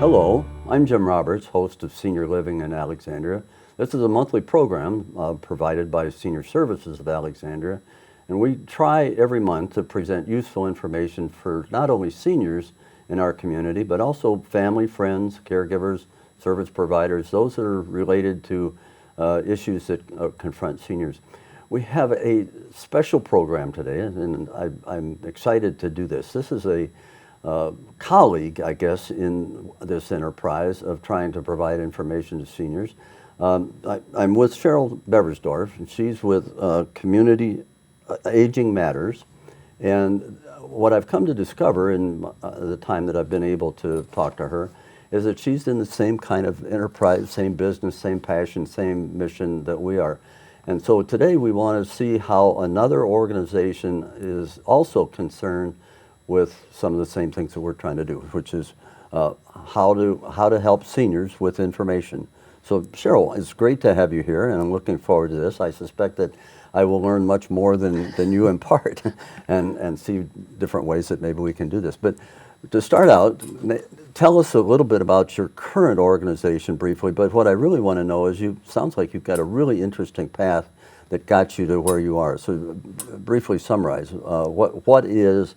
Hello, I'm Jim Roberts, host of Senior Living in Alexandria. This is a monthly program provided by Senior Services of Alexandria, and we try every month to present useful information for not only seniors in our community, but also family, friends, caregivers, service providers, those that are related to issues that confront seniors. We have a special program today, and I'm excited to do this. This is a colleague, I guess, in this enterprise of trying to provide information to seniors. I'm with Cheryl Beversdorf, and she's with Community Aging Matters. And what I've come to discover in the time that I've been able to talk to her is that she's in the same kind of enterprise, same business, same passion, same mission that we are. And so today we want to see how another organization is also concerned with some of the same things that we're trying to do, which is how to help seniors with information. So Cheryl, it's great to have you here, and I'm looking forward to this. I suspect that I will learn much more than you impart and see different ways that maybe we can do this. But to start out, tell us a little bit about your current organization briefly, but what I really want to know is sounds like you've got a really interesting path that got you to where you are. So briefly summarize, what is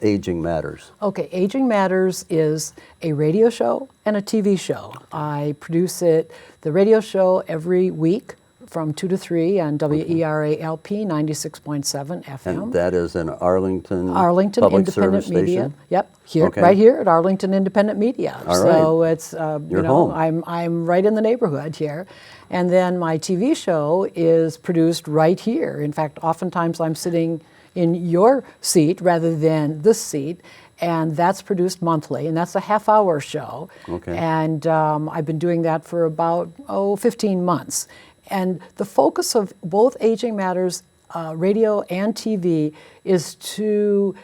Aging Matters? Okay, Aging Matters is a radio show and a TV show. I produce the radio show every week from 2 to 3 on WERALP 96.7 FM. And that is in Arlington Public Independent Service Media. Station? Yep, here, Okay. right here at Arlington Independent Media. All so right. it's You're home. I'm right in the neighborhood here, and then my TV show is produced right here. In fact, oftentimes I'm sitting in your seat rather than this seat. And that's produced monthly, and that's a half-hour show. Okay. And I've been doing that for about 15 months. And the focus of both Aging Matters radio and TV is to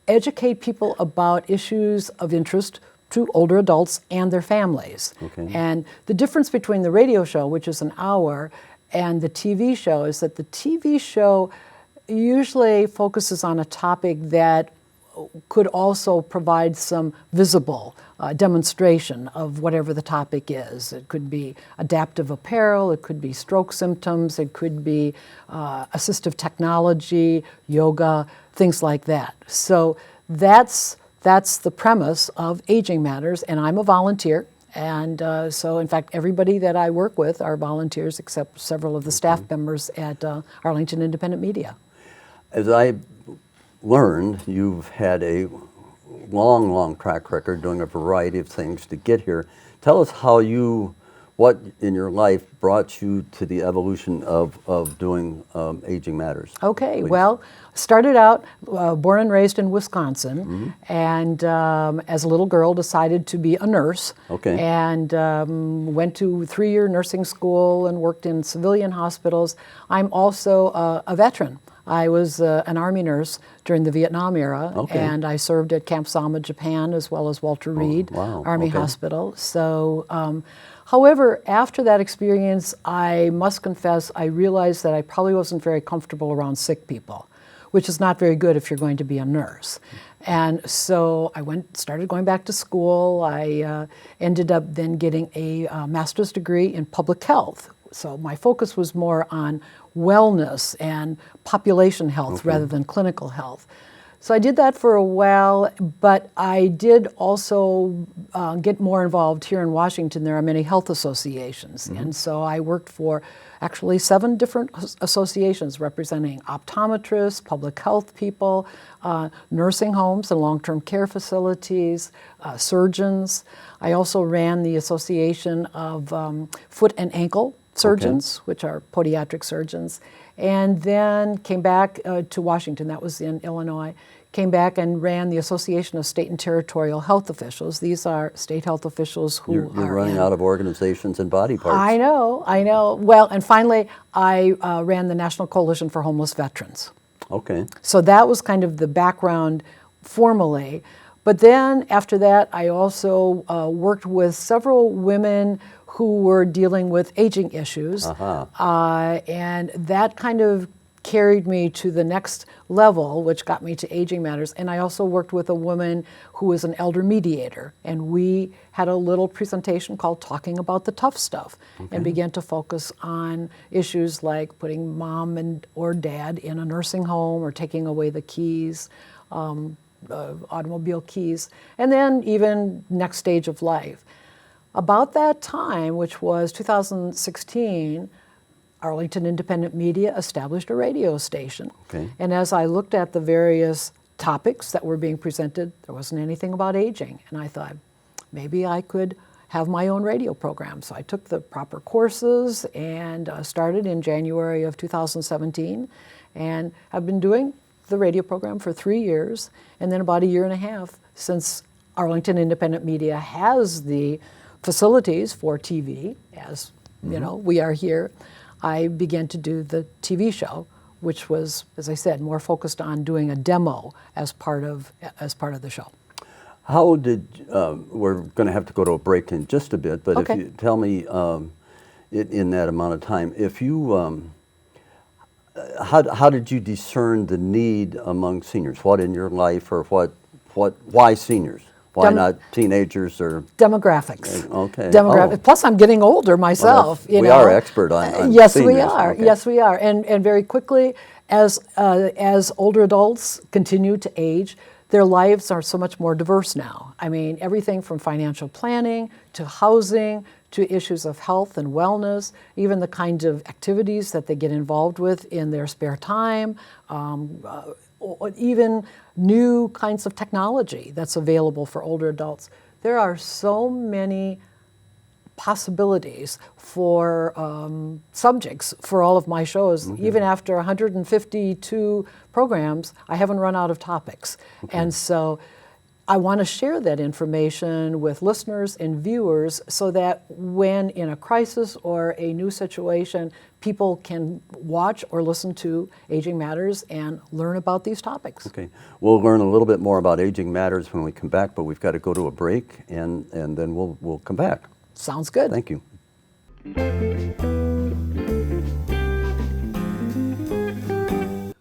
educate people about issues of interest to older adults and their families. Okay. And the difference between the radio show, which is an hour, and the TV show is that the TV show usually focuses on a topic that could also provide some visible demonstration of whatever the topic is. It could be adaptive apparel, it could be stroke symptoms, it could be assistive technology, yoga, things like that. So that's the premise of Aging Matters, and I'm a volunteer. And so, in fact, everybody that I work with are volunteers except several of the staff members at Arlington Independent Media. As I learned, you've had a long track record doing a variety of things to get here. Tell us what in your life brought you to the evolution of doing Aging Matters. Okay, please. well, started out born and raised in Wisconsin, and as a little girl decided to be a nurse. Okay. And went to 3-year nursing school and worked in civilian hospitals. I'm also a veteran. I was an Army nurse during the Vietnam era, Okay. and I served at Camp Sama, Japan, as well as Walter Reed wow. Army Okay. Hospital. So, however, after that experience, I must confess, I realized that I probably wasn't very comfortable around sick people, which is not very good if you're going to be a nurse. And so I started going back to school. I ended up then getting a master's degree in public health. So my focus was more on wellness and population health rather than clinical health. So I did that for a while, but I did also get more involved here in Washington. There are many health associations, and so I worked for actually 7 different associations representing optometrists, public health people, nursing homes and long-term care facilities, surgeons. I also ran the Association of Foot and Ankle Surgeons, which are podiatric surgeons, and then came back to Washington. That was in Illinois. Came back and ran the Association of State and Territorial Health Officials. These are state health officials who You're running out of organizations and body parts. I know. Well, and finally, I ran the National Coalition for Homeless Veterans. Okay. So that was kind of the background formally. But then after that, I also worked with several women who were dealing with aging issues. And that kind of carried me to the next level, which got me to Aging Matters. And I also worked with a woman who was an elder mediator. And we had a little presentation called Talking About the Tough Stuff, and began to focus on issues like putting mom or dad in a nursing home or taking away the keys, automobile keys, and then even next stage of life. About that time, which was 2016, Arlington Independent Media established a radio station. Okay. And as I looked at the various topics that were being presented, there wasn't anything about aging. And I thought, maybe I could have my own radio program. So I took the proper courses and started in January of 2017, and I've been doing the radio program for 3 years, and then about a year and a half since Arlington Independent Media has the facilities for TV, as you know, we are here. I began to do the TV show, which was, as I said, more focused on doing a demo as part of the show. How did, we're going to have to go to a break in just a bit, but Okay. if you tell me in that amount of time, if you, how did you discern the need among seniors? What in your life, or why seniors? Why not teenagers or? Demographics. Okay. Demographics. Oh. Plus, I'm getting older myself. We are expert on yes, seniors. we are. Okay. Yes, we are. And very quickly, as older adults continue to age, their lives are so much more diverse now. I mean, everything from financial planning to housing to issues of health and wellness, even the kinds of activities that they get involved with in their spare time, or even new kinds of technology that's available for older adults. There are so many possibilities for subjects for all of my shows. Even after 152 programs, I haven't run out of topics. And so I want to share that information with listeners and viewers so that when in a crisis or a new situation, people can watch or listen to Aging Matters and learn about these topics. Okay. We'll learn a little bit more about Aging Matters when we come back, but we've got to go to a break, and then we'll come back. Sounds good. Thank you.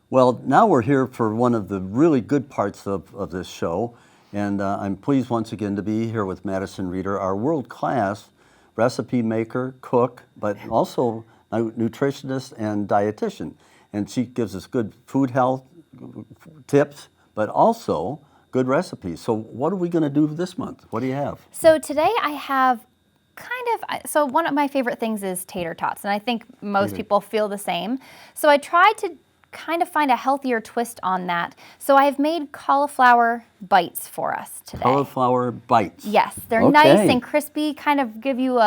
Well, now we're here for one of the really good parts of this show, and I'm pleased once again to be here with Madison Reeder, our world-class recipe maker, cook, but also a nutritionist and dietitian. And she gives us good food health tips, but also good recipes. So what are we going to do this month? What do you have? So today I have so one of my favorite things is tater tots, and I think most people feel the same. So I tried to kind of find a healthier twist on that. So I have made cauliflower bites for us today. Cauliflower bites. Yes, they're Okay. nice and crispy, kind of give you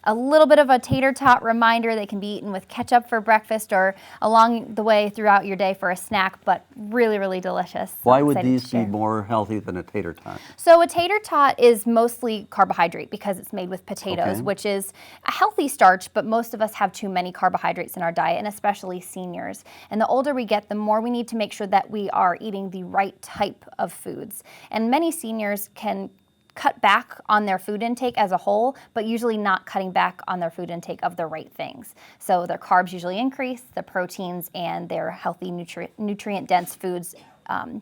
a little bit of a tater tot reminder. They can be eaten with ketchup for breakfast or along the way throughout your day for a snack, but really, really delicious. So Why I'm would excited to these be share. more healthy than a tater tot? So a tater tot is mostly carbohydrate because it's made with potatoes, Okay. which is a healthy starch, but most of us have too many carbohydrates in our diet, and especially seniors. And the older we get, the more we need to make sure that we are eating the right type of foods. And many seniors can cut back on their food intake as a whole, but usually not cutting back on their food intake of the right things. So their carbs usually increase, the proteins and their healthy nutrient-dense foods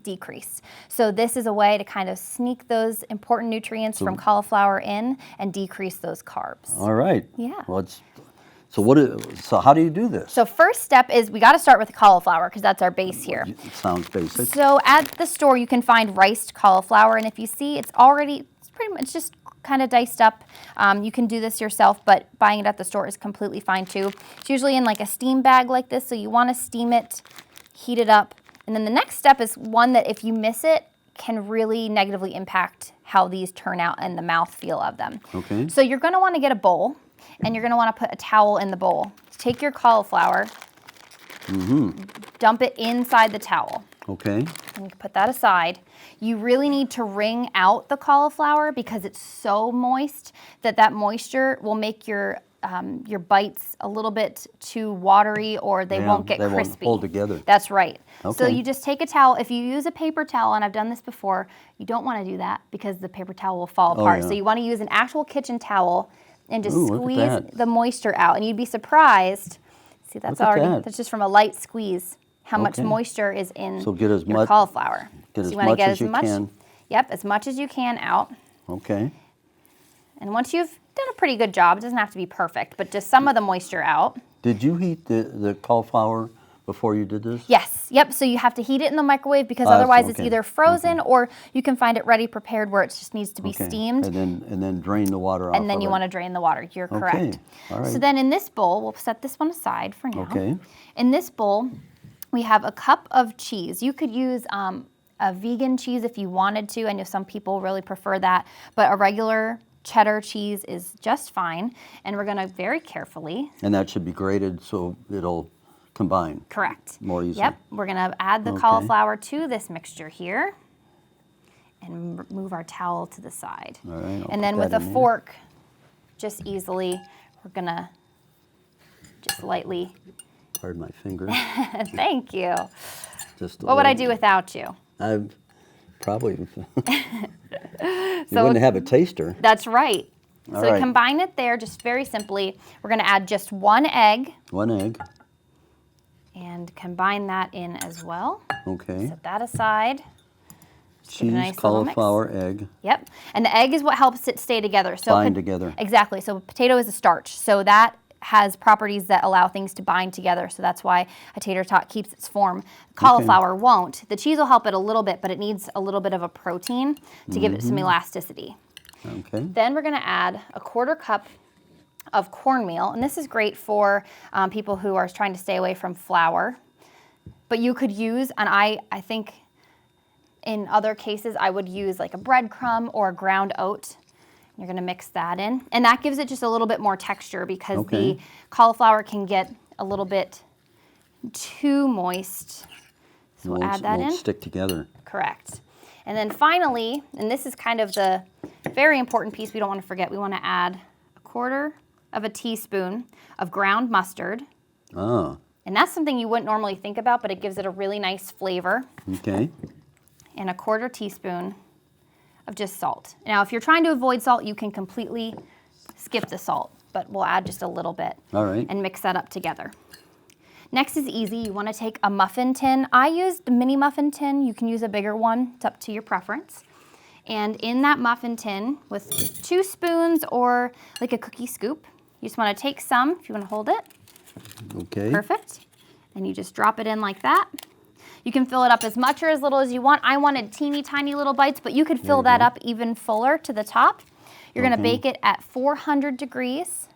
decrease. So this is a way to kind of sneak those important nutrients from cauliflower in and decrease those carbs. All right. Yeah. Well, so how do you do this? So first step is we got to start with the cauliflower because that's our base here. It sounds basic. So at the store you can find riced cauliflower, and if you see it's pretty much just kind of diced up. You can do this yourself, but buying it at the store is completely fine too. It's usually in like a steam bag like this, so you want to steam it, heat it up, and then the next step is one that if you miss it can really negatively impact how these turn out and the mouthfeel of them. Okay. So you're going to want to get a bowl, and you're going to want to put a towel in the bowl. Take your cauliflower, dump it inside the towel. Okay. And you can put that aside. You really need to wring out the cauliflower because it's so moist that moisture will make your bites a little bit too watery, or they won't get crispy. They won't hold together. That's right. So Okay. you just take a towel. If you use a paper towel, and I've done this before, you don't want to do that because the paper towel will fall apart. yeah. So you want to use an actual kitchen towel and just Ooh, look at squeeze that. the moisture out. And you'd be surprised. See, that's Look at already, that. that's just from a light squeeze, how much Okay. moisture is in So get as your much- cauliflower. get So as you wanna much get as you can. Yep, as much as you can out. Okay. And once you've done a pretty good job, it doesn't have to be perfect, but just some of the moisture out. Did you heat the cauliflower before you did this? Yes, yep, so you have to heat it in the microwave because Ah, otherwise it's okay, either frozen or you can find it ready prepared where it just needs to be Okay. steamed. And then drain the water off And then of you it. want to drain the water. You're correct. Okay, all So right. then in this bowl, we'll set this one aside for now. Okay. In this bowl, we have a cup of cheese. You could use a vegan cheese if you wanted to. I know some people really prefer that, but a regular cheddar cheese is just fine. And we're going to very carefully. And that should be grated so it'll combine. Correct. More easily. Yep. We're going to add the Okay. cauliflower to this mixture here and move our towel to the side. All right, I'll And then put with that a in here. fork, just easily, we're going to just lightly. Pardon my finger. Thank you. Just a What would I little- do without you? I've probably. You So wouldn't have a taster. That's right. All So right. combine it there just very simply. We're going to add just one egg One egg. and combine that in as well. Okay. Set that aside. give it a Cheese, nice little mix. cauliflower, egg. Yep. And the egg is what helps it stay together. So Bind together. Exactly. So potato is a starch. So that has properties that allow things to bind together. So that's why a tater tot keeps its form. Cauliflower won't. The cheese will help it a little bit, but it needs a little bit of a protein to give it some elasticity. Okay. Then we're going to add a 1/4 cup of cornmeal. And this is great for people who are trying to stay away from flour. But you could use, and I think in other cases, I would use like a breadcrumb or a ground oat. You're going to mix that in. And that gives it just a little bit more texture because Okay. the cauliflower can get a little bit too moist. So we'll add that in. Won't stick together. Correct. And then finally, and this is kind of the very important piece we don't want to forget, we want to add a 1/4 of a teaspoon of ground mustard. Ah, And that's something you wouldn't normally think about, but it gives it a really nice flavor. okay. And a 1/4 teaspoon of just salt. Now, if you're trying to avoid salt, you can completely skip the salt, but we'll add just a little bit All right. and mix that up together. Next is easy. You want to take a muffin tin. I used a mini muffin tin. You can use a bigger one. It's up to your preference. And in that muffin tin with 2 spoons or like a cookie scoop, you just want to take some, if you want to hold it. Okay. Perfect. And you just drop it in like that. You can fill it up as much or as little as you want. I wanted teeny tiny little bites, but you could fill that up even fuller to the top. You're going to bake it at 400 degrees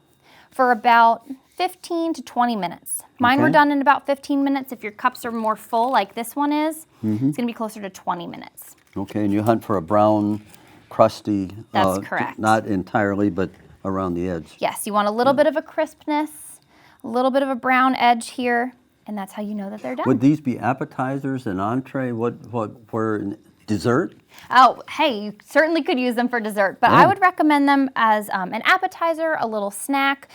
for about 15 to 20 minutes. Mine were Okay. done in about 15 minutes. If your cups are more full like this one is, it's going to be closer to 20 minutes. Okay, and you hunt for a brown, crusty. That's correct. Not entirely, but around the edge. Yes, you want a little bit of a crispness, a little bit of a brown edge here, and that's how you know that they're done. Would these be appetizers, an entree? Where dessert? Oh, hey, you certainly could use them for dessert, but I would recommend them as an appetizer, a little snack.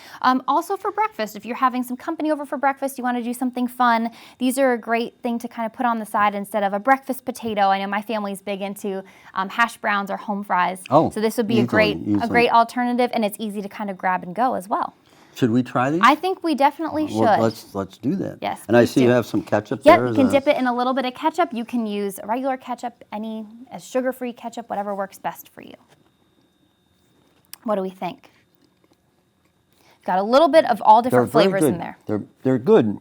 Also for breakfast, if you're having some company over for breakfast, you want to do something fun, these are a great thing to kind of put on the side instead of a breakfast potato. I know my family's big into hash browns or home fries. Oh, so this would be a easily. great alternative, and it's easy to kind of grab and go as well. Should we try these? I think we definitely should. Well, let's do that. Yes, And I please see you do. have some ketchup there. Yep, you can dip it in a little bit of ketchup. You can use regular ketchup, as sugar-free ketchup, whatever works best for you. What do we think? Got a little bit of all different very flavors good. in there. They're good.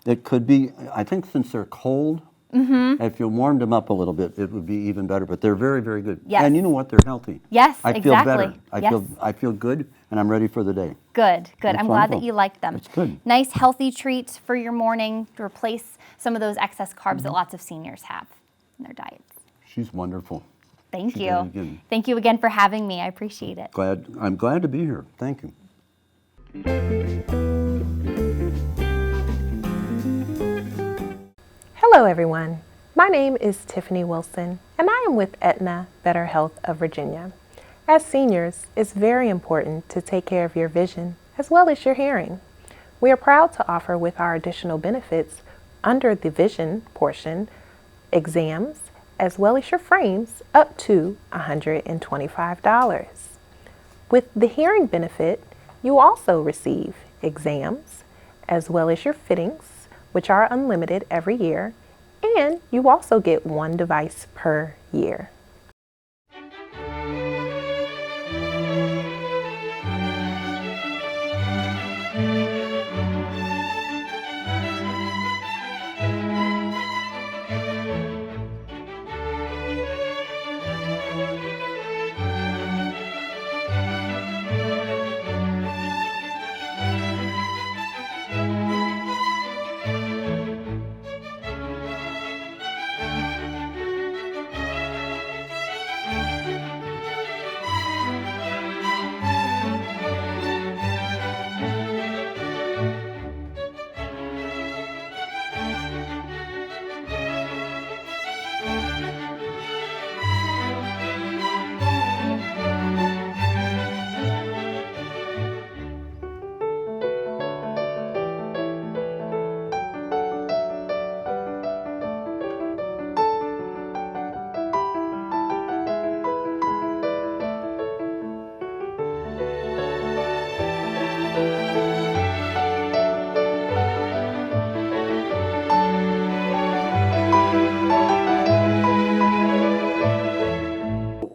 It could be. I think since they're cold, if you warmed them up a little bit, it would be even better. But they're very, very good. Yes. And you know what? They're healthy. Yes, I feel better. exactly. I feel good, and I'm ready for the day. Good, good. That's I'm glad that wonderful. you like them. That's good. Nice, healthy treats for your morning to replace some of those excess carbs that lots of seniors have in their diets. She's wonderful. Thank She's you. very good. Thank you again for having me. I appreciate it. I'm glad to be here. Thank you. Hello everyone, my name is Tiffany Wilson and I am with Aetna Better Health of Virginia. As seniors, it's very important to take care of your vision as well as your hearing. We are proud to offer with our additional benefits under the vision portion, exams as well as your frames up to $125. With the hearing benefit, you also receive exams as well as your fittings, which are unlimited every year, and you also get one device per year.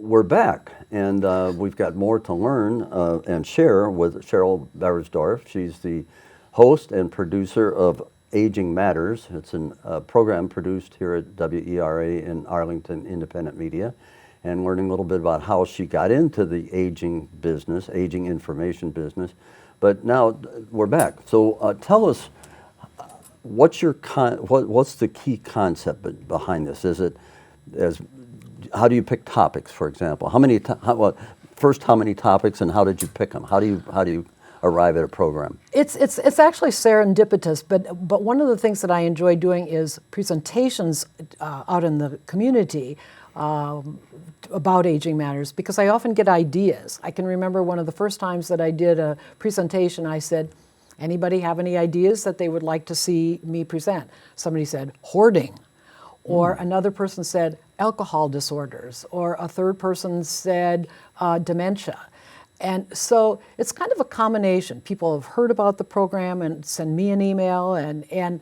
We're back, and we've got more to learn and share with Cheryl Beversdorf. She's the host and producer of Aging Matters. It's a program produced here at WERA in Arlington Independent Media, and learning a little bit about how she got into the aging business, aging information business. But now we're back. So tell us, what's your what's the key concept behind this? Is it how do you pick topics, for example? How many topics, and how did you pick them? How do you arrive at a program? It's actually serendipitous, but one of the things that I enjoy doing is presentations out in the community about aging matters, because I often get ideas. I can remember one of the first times that I did a presentation, I said, anybody have any ideas that they would like to see me present? Somebody said, hoarding. Or another person said, alcohol disorders. Or a third person said, dementia. And so it's kind of a combination. People have heard about the program and send me an email, and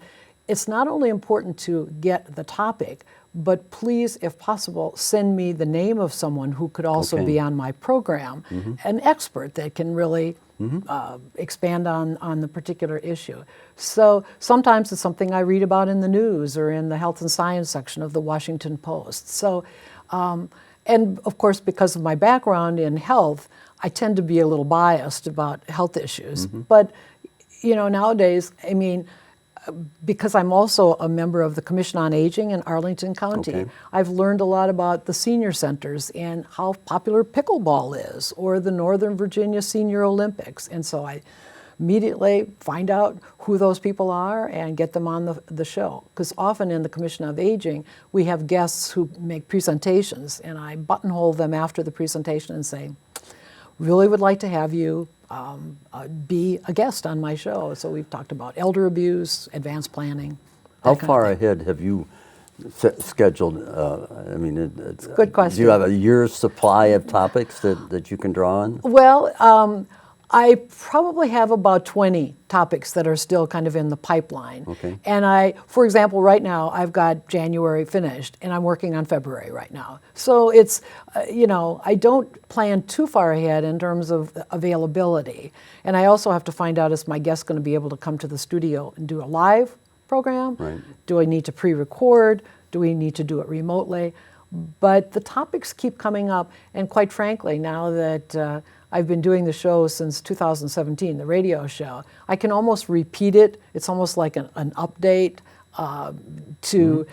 it's not only important to get the topic, but please, if possible, send me the name of someone who could also be on my program, an expert that can really expand on the particular issue. So sometimes it's something I read about in the news or in the health and science section of the Washington Post. So, and of course, because of my background in health, I tend to be a little biased about health issues. But, you know, nowadays, I mean, because I'm also a member of the Commission on Aging in Arlington County, I've learned a lot about the senior centers and how popular pickleball is, or the Northern Virginia Senior Olympics. And so I immediately find out who those people are and get them on the show. Because often in the Commission of Aging, we have guests who make presentations, and I buttonhole them after the presentation and say, really would like to have you be a guest on my show. So we've talked about elder abuse, advanced planning. How far ahead have you scheduled? I mean, it's a good question. Do you have a year's supply of topics that you can draw on? Well, I probably have about 20 topics that are still kind of in the pipeline. Okay. And for example, right now I've got January finished and I'm working on February right now. So it's, you know, I don't plan too far ahead in terms of availability. And I also have to find out, is my guest going to be able to come to the studio and do a live program? Right. Do I need to pre-record? Do we need to do it remotely? But the topics keep coming up, and quite frankly, now that I've been doing the show since 2017, the radio show, I can almost repeat it. It's almost like an update to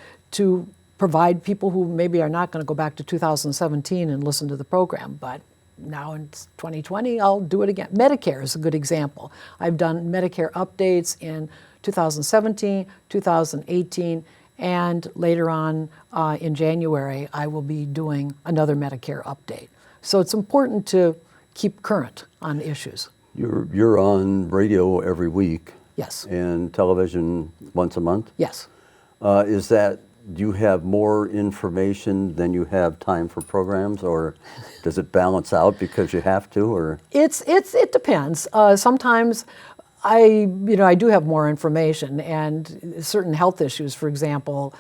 provide people who maybe are not going to go back to 2017 and listen to the program. But now in 2020, I'll do it again. Medicare is a good example. I've done Medicare updates in 2017, 2018, and later on in January, I will be doing another Medicare update. So it's important to keep current on issues. You're on radio every week. Yes. And television once a month? Yes. Do you have more information than you have time for programs, or does it balance out because you have to, or? It depends. Sometimes I do have more information, and certain health issues, for example.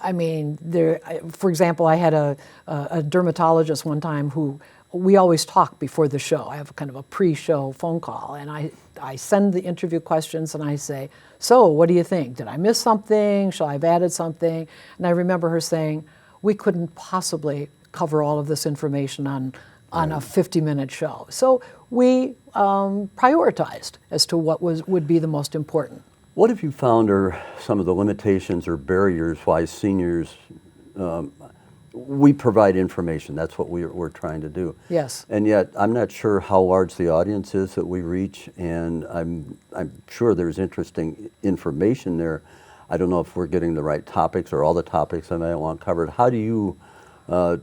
I mean, for example, I had a dermatologist one time who we always talk before the show. I have kind of a pre-show phone call, and I send the interview questions, and I say, so what do you think? Did I miss something? Shall I have added something? And I remember her saying, we couldn't possibly cover all of this information on a 50-minute show. So we prioritized as to what would be the most important. What have you found are some of the limitations or barriers why seniors, we provide information, that's what we're trying to do. Yes. And yet, I'm not sure how large the audience is that we reach, and I'm sure there's interesting information there. I don't know if we're getting the right topics or all the topics I might want covered. How do you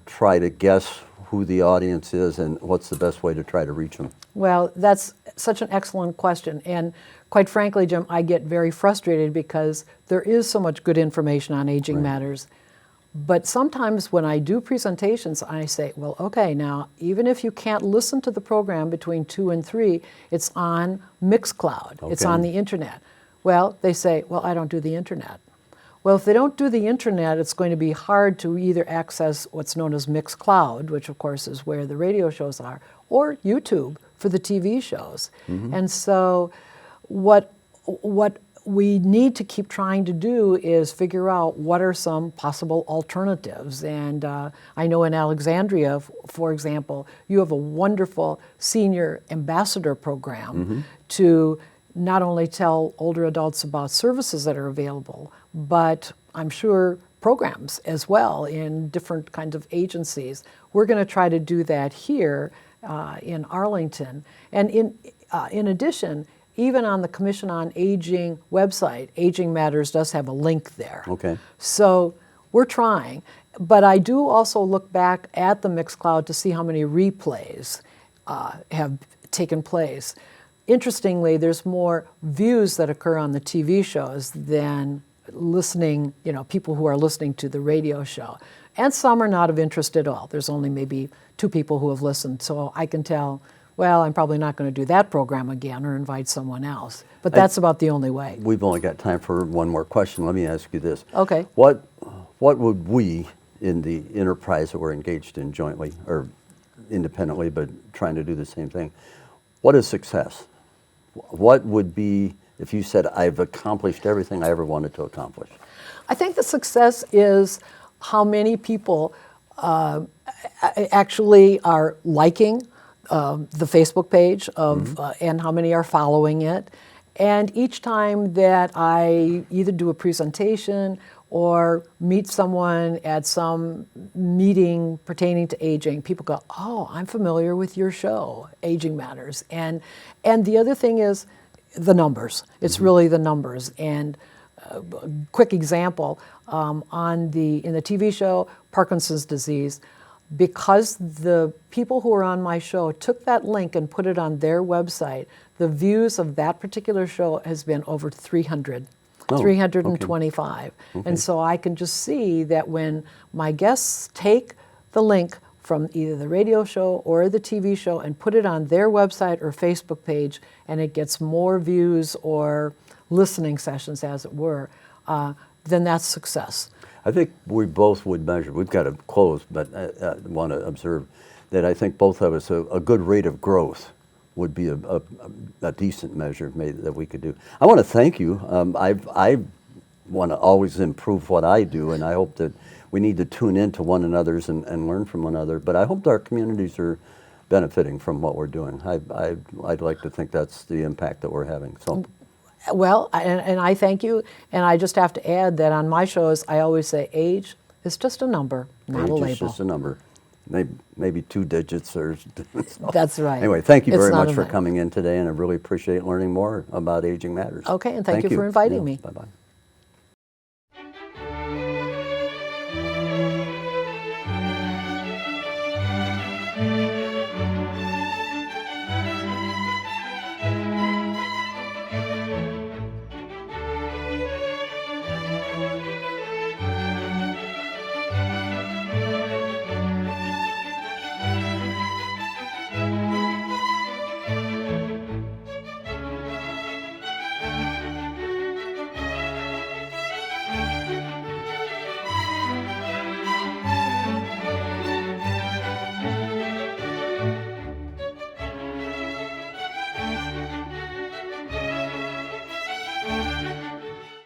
try to guess who the audience is and what's the best way to try to reach them? Well, that's such an excellent question. And quite frankly, Jim, I get very frustrated because there is so much good information on aging matters. But sometimes when I do presentations, I say, well, okay, now, even if you can't listen to the program between 2 and 3, it's on Mixcloud. It's on the internet. Well, they say, well, I don't do the internet. Well, if they don't do the internet, it's going to be hard to either access what's known as Mixcloud, which of course is where the radio shows are, or YouTube for the TV shows. And so what we need to keep trying to do is figure out what are some possible alternatives. And I know in Alexandria, for example, you have a wonderful senior ambassador program to not only tell older adults about services that are available, but I'm sure programs as well in different kinds of agencies. We're going to try to do that here in Arlington. And in addition, even on the Commission on Aging website, Aging Matters does have a link there. Okay. So we're trying. But I do also look back at the Mixcloud to see how many replays have taken place. Interestingly, there's more views that occur on the TV shows than listening, people who are listening to the radio show. And some are not of interest at all. There's only maybe 2 people who have listened. So I can tell, well, I'm probably not going to do that program again or invite someone else. But that's about the only way. We've only got time for one more question. Let me ask you this. Okay. What would we in the enterprise that we're engaged in jointly or independently but trying to do the same thing, what is success? What would be, if you said, I've accomplished everything I ever wanted to accomplish? I think the success is how many people actually are liking the Facebook page of, and how many are following it. And each time that I either do a presentation or meet someone at some meeting pertaining to aging, people go, oh, I'm familiar with your show, Aging Matters. And the other thing is the numbers. It's really the numbers. And a quick example, in the TV show, Parkinson's disease, because the people who are on my show took that link and put it on their website, the views of that particular show has been over 300. 325. Okay. And so I can just see that when my guests take the link from either the radio show or the TV show and put it on their website or Facebook page, and it gets more views or listening sessions, as it were, then that's success. I think we both would measure, we've got to close, but I want to observe that I think both of us, a good rate of growth would be a decent measure that we could do. I want to thank you. I want to always improve what I do, and I hope that we need to tune into one another's and learn from one another, but I hope our communities are benefiting from what we're doing. I'd like to think that's the impact that we're having. So. Well, and I thank you, and I just have to add that on my shows, I always say age is just a number, not a label. Age is just a number. Maybe 2 digits or so. That's right. Anyway, thank you It's very not much a for label. coming in today, and I really appreciate learning more about Aging Matters. Okay, and thank you for inviting me. Bye-bye.